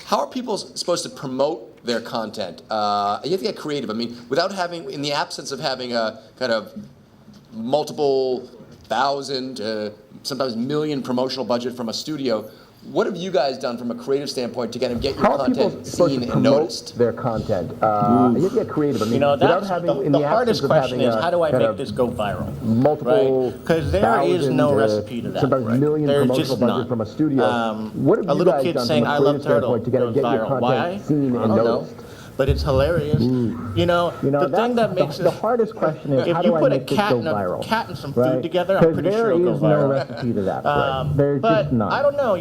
How are people supposed to promote their content? You have to get creative. I mean, without having, in the absence of having a kind of multiple thousand, sometimes million promotional budget from a studio, what have you guys done from a creative standpoint to kind of get your content seen and noticed? Their content. You have to get creative. I mean, that's the hardest question is how do I make this go viral? Multiple, because there is no recipe to that. Sometimes million promotional budget from a studio. What have you guys done from a creative standpoint to get your content seen and noticed? But it's hilarious. The thing that makes the hardest question is if how you do I put a make this go viral? cat and some food together, I'm pretty sure it'll go viral. There is no recipe to that. There's just none. I don't know.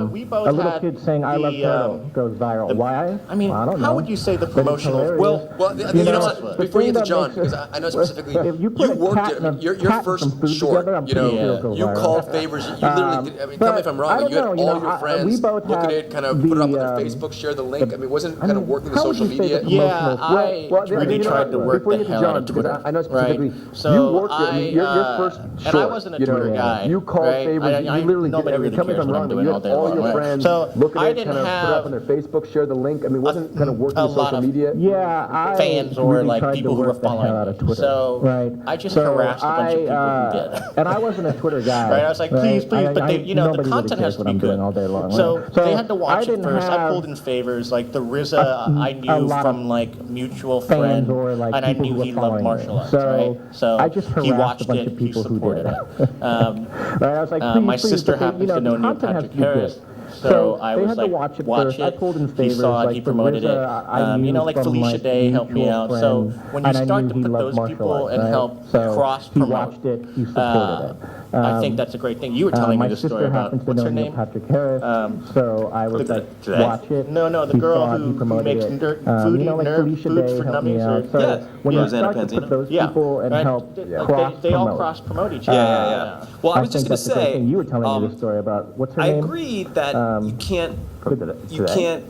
We both a little kid saying "I love turtle" goes viral. Why? I mean, I don't know. How would you say the promotional? Well, you know what? Before you get to John, because I know specifically, you worked your first short. You called favors. You literally did. I mean, tell me if I'm wrong. You had all your friends look at it, kind of put it up on their Facebook, share the link. I mean, wasn't kind of working the social media? Yeah. I really tried to work the hell out of Twitter. I know specifically. So you worked your first short. And I wasn't a Twitter guy. You called favors. You literally did. Nobody really Tell me if cares I'm what wrong, I'm but doing you all had day all long. your friends look at it, kind of put it up on their Facebook, share the link. I mean, wasn't kind of working the social media. Yeah, fans or like people who were following me. So I just harassed a bunch of people who did. And I wasn't a Twitter guy. Right, I was like, please, but the content has to be good. So they had to watch it first. I pulled in favors, like the RZA I knew from like mutual friend, and I knew he loved martial arts, right? So I just he watched it, he supported it. My sister happens to know Neil Patrick Harris. So I was like, watch it. I pulled in favors, he saw it, he promoted it. Like Felicia Day helped me out. So when you start to put those people and help cross-promote, he supported it. I think that's a great thing. You were telling me the story about, what's her name? Patrick Harris. So I was like, watch it. No, the girl who makes food for dummies. So when you start to put those people and help cross-promote. They all cross-promote each other. Yeah. Well, I was just going to say, you were telling me the story about, what's her name? I agree that you can't,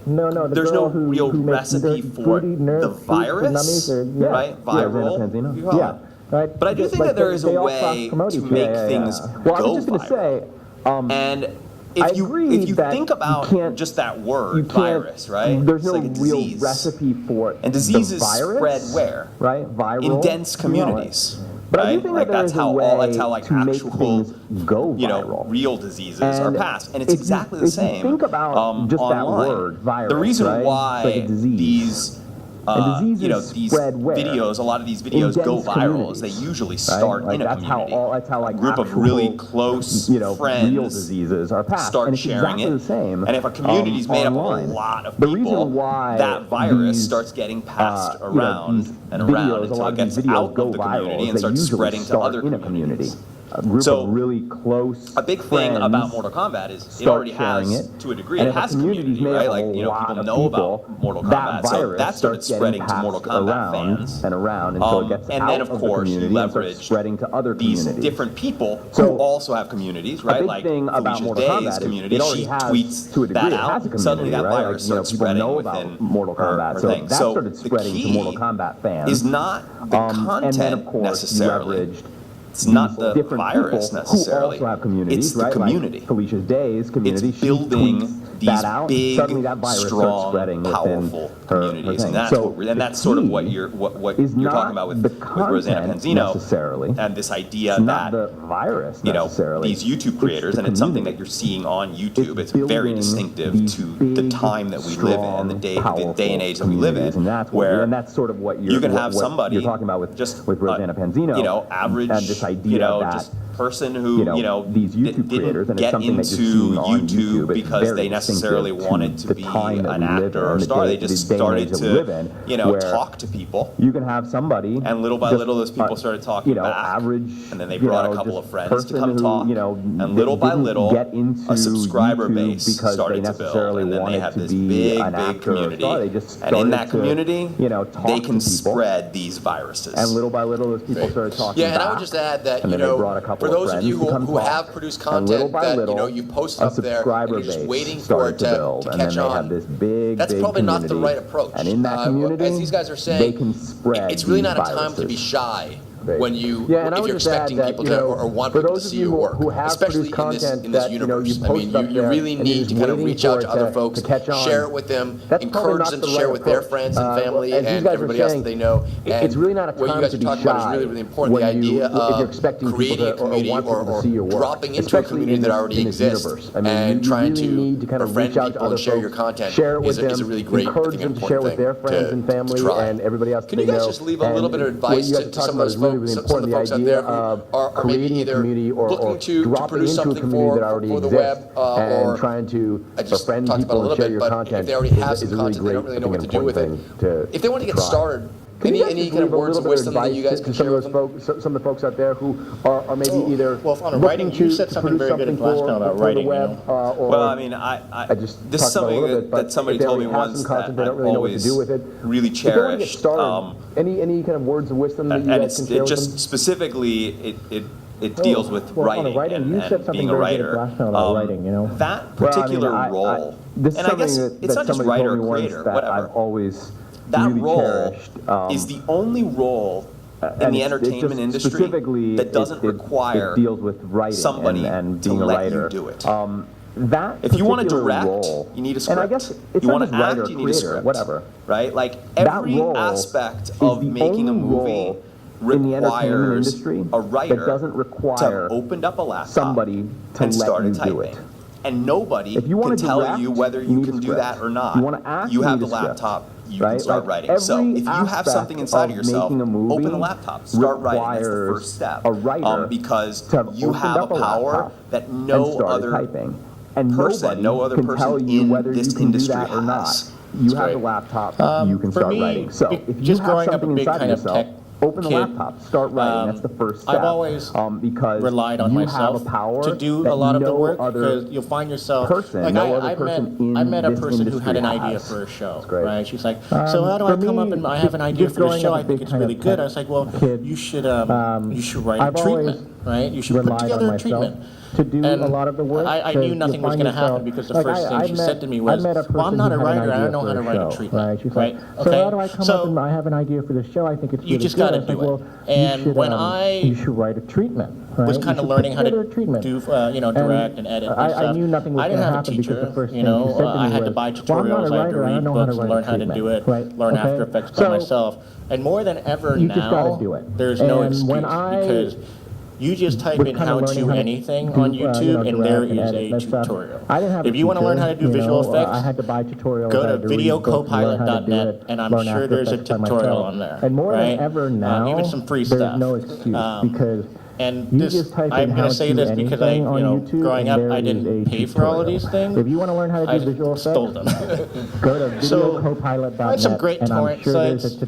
no, there's no real recipe for the virus, right? Viral. Yeah. Right? But I do think that there is a way to make things go viral. And if you think about just that word, virus, right? There's no like real recipe for it. And diseases spread where? Right? Viral. In dense communities. But right? I do think like that's how like actual go viral. Real diseases are passed, and it's exactly the same. Think about just online. That word, virus. The reason right? why like these these videos, a lot of these videos go viral is they usually start in a community. That's how a group of really close friends real diseses are passed. start sharing exactly it. The same, and if a community is made online. up of a lot of people, that virus starts getting passed around and around until it gets out of the community and starts spreading to other communities. A group of really close. A big thing about Mortal Kombat is it already has, to a degree, it has community, right? Like people know about Mortal Kombat, so that started spreading to Mortal Kombat fans and around until it gets and out then of course you leverage spreading to other these different people who also have communities, right? Like Felicia Day's community, she tweets that out. Suddenly that virus starts spreading within Mortal Kombat. So that started spreading to Mortal Kombat fans. Is not the content necessarily. It's not the virus necessarily. Who also have communities, it's the community. Like Felicia's Day's community. It's building these big, strong, powerful communities, and that's sort of what you're talking about with Rosanna Panzino and this idea that the virus these YouTube creators, and it's something that you're seeing on YouTube. It's very distinctive to the time that we live in, the day and age that we live in, where that's sort of what you can have somebody you're talking about with Rosanna Panzino, average, this idea just person who these YouTube creators, and it's something that you're seeing on YouTube because they necessarily wanted to be an actor or a star. They just started to talk to people. You can have somebody, and little by little, those people started talking back. Average, and then they brought a couple of friends to come talk. And little by little, a subscriber base started to build, and then they have this big community. And in that community, they can spread these viruses. And little by little, those people started talking. Yeah, and I would just add that for those of you who have produced content that you post up there and you're just waiting for it to catch on, that's probably not the right approach. And in that community, as these guys are saying, they can spread it's really not a viruses. time to be shy when you if you're expecting people to or want people to see your work, especially in this universe. I mean, you really need to kind of reach out to other folks, share it with them, encourage them to share with their friends and family and everybody else that they know. It's really not a time what you guys to are be talking about is really, really important. The idea of creating a community or dropping into a community that already exists and trying to befriend people and share your content is a really great, encourage them to share with their friends and family and everybody else. Can you guys just leave a little bit of advice to some of those folks, some of the folks out there who are maybe either looking to produce something for the web or trying to befriend talked about a people little and share bit, your but content if they already have some content, they don't really know what to do with it. If they want to get started, any kind of words of wisdom that you guys can share with them? Some of the folks out there who are maybe either on writing, you said something very good last time about writing. Well, I mean, this is something that somebody told me once that I've always really cherished. Any kind of words of wisdom that you guys can share with them? Just specifically, it deals with writing and being a writer. That particular role, and I guess it's not just writer or creator, whatever. That role is the only role in the entertainment industry that doesn't require somebody to let you do it. If you want to direct, you need a script. You want to act, you need a script. Whatever. Right? Like every aspect of making a movie requires a writer to open up a laptop and start typing. And nobody can tell you whether you can do that or not. You have the laptop. You can start writing. So if you have something inside of yourself, open the laptop, start writing. That's the first step. Because you have a power that no other person in this industry has. You have the laptop, you can start writing. So if you have something inside yourself, open the laptop, start writing. That's the first step. I've always because relied on myself to do a lot of the work because you'll find yourself like I met a person who had an idea for a show, right? She's like, so how do I come up and I have an idea for the show? I think it's really good. I was like, well, you should write a treatment, right? You should put together a treatment. To do a lot of the work. I knew nothing was going to happen because the first thing she said to me was, well, I'm not a writer, I don't know how to write a treatment. She's like, so how do I come up and I have an idea for the show, I think it's really you just got to do it. And when you should write a treatment. Was kind of learning how to do, direct and edit and stuff. I knew nothing was going to happen because the first thing she said to me I had to buy tutorials, I had to read books, learn how to do it, learn After Effects by myself. And more than ever now, there's no excuse because you just type in how to anything on YouTube, and there is a tutorial. If you want to learn how to do visual effects, go to videocopilot.net, and I'm sure there's a tutorial on there. And more than ever now, even some free stuff. There's no excuse because and this, I'm going to say this because growing up, I didn't pay for all of these things. If you want to learn how to do visual effects, stole them. Go to videocopilot.net, I have some great torrent sites. Adobe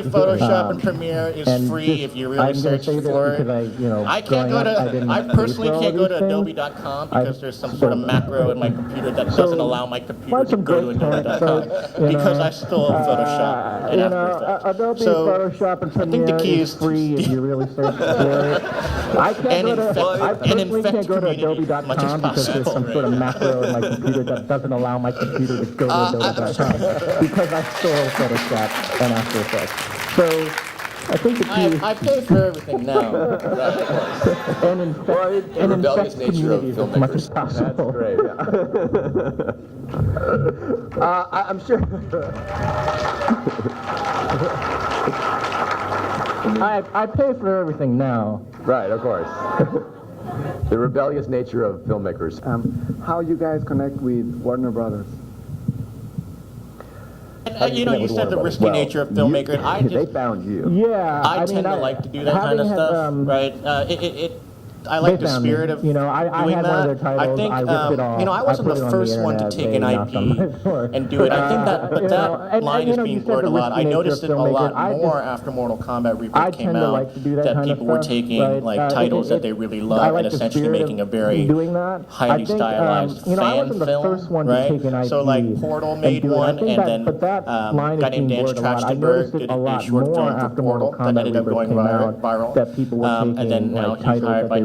Photoshop and Premiere is free if you really search for it. I personally can't go to Adobe.com because there's some sort of macro in my computer that doesn't allow my computer to go to Adobe.com because I stole Photoshop and After Effects. Photoshop and Premiere. I think the key is free if you really search for it. I personally can't go to Adobe.com because there's some sort of macro in my computer that doesn't allow my computer to go to Adobe.com because I stole Photoshop and After Effects. So I think the key is I pay for everything now. and infect communities as much as possible. That's great. I'm sure. I pay for everything now. Right, of course. The rebellious nature of filmmakers. How you guys connect with Warner Brothers? You said the risky nature of filmmakers. They found you. Yeah. I tend to like to do that kind of stuff, right? I like the spirit of doing that. I think, I wasn't the first one to take an IP and do it. I think that line is being blurred a lot. I noticed it a lot more after Mortal Kombat Reboot came out, that people were taking titles that they really love and essentially making a very highly stylized fan film, right? So like Portal made one, and then a guy named Dan Trachtenberg did a short film for Portal that ended up going viral. And then now he's hired by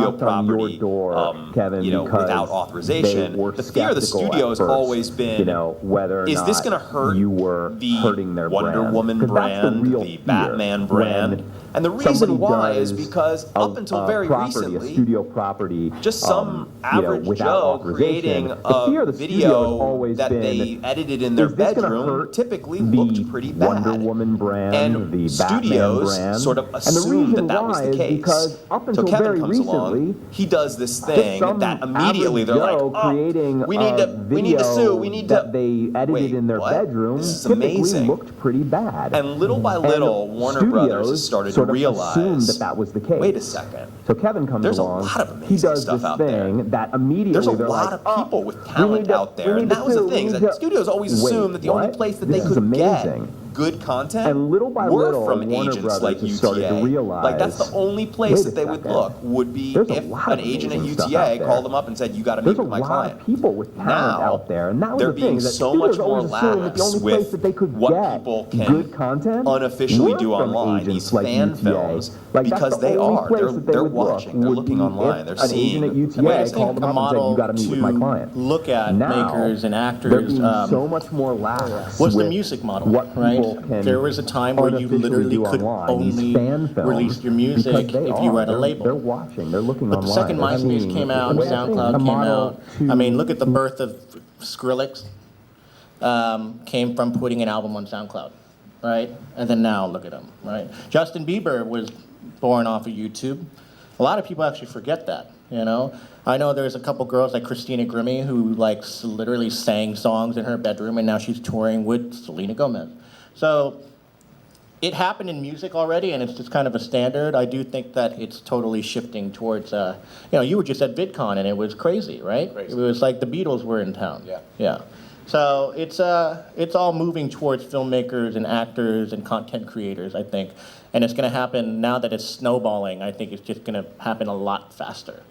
knocked on your property, door, Kevin, you know, because without authorization, they were the fear of the skeptical studio at has first, always been, you know, whether or is not this going to hurt you were the hurting their Wonder brand. Woman 'Cause that's brand, real the fear Batman brand? when And the reason why is because up until very recently, a studio property, just some average Joe creating a video that they edited in their bedroom typically looked pretty bad. Wonder Woman brand, and the studios Batman brand. sort of assumed that was the case. Because up until so Kevin very comes recently, along, he does this thing that immediately they're like, creating we need to sue, we need to. That they edited in their bedroom. This is amazing. Looked pretty bad. And little by little, Warner Brothers has started to realize that was the case. Wait a second. So Kevin comes along. There's a lot of amazing he does stuff this out thing there. That immediately there's a they're lot like, of people with talent out there, and that was the thing. That studios always assumed that the only place that they could get good content and little by were little, from Warner agents Brothers like started to UTA. realize, Like that's the only place that they would look would be if an agent at UTA called them up and said, "You got to meet with my client." There's a lot of people with talent out there, and that was they're the thing. being so much more lax with what people can good content unofficially do online. These fan films, because they are. They're watching. They're looking online. They're seeing. A model to look at makers and actors. So much more lax. Was the music model, right? There was a time where you literally could only release your music if you were at a label. They're watching. They're looking but online. the second MySpace came out, SoundCloud came out. I mean, look at the birth of Skrillex. Came from putting an album on SoundCloud, right? And then now look at him, right? Justin Bieber was born off of YouTube. A lot of people actually forget that, you know? I know there's a couple girls like Christina Grimmie who like literally sang songs in her bedroom, and now she's touring with Selena Gomez. So it happened in music already, and it's just kind of a standard. I do think that it's totally shifting towards, you were just at VidCon, and it was crazy, right? Crazy. It was like the Beatles were in town. Yeah. So it's all moving towards filmmakers and actors and content creators, I think. And it's going to happen now that it's snowballing. I think it's just going to happen a lot faster.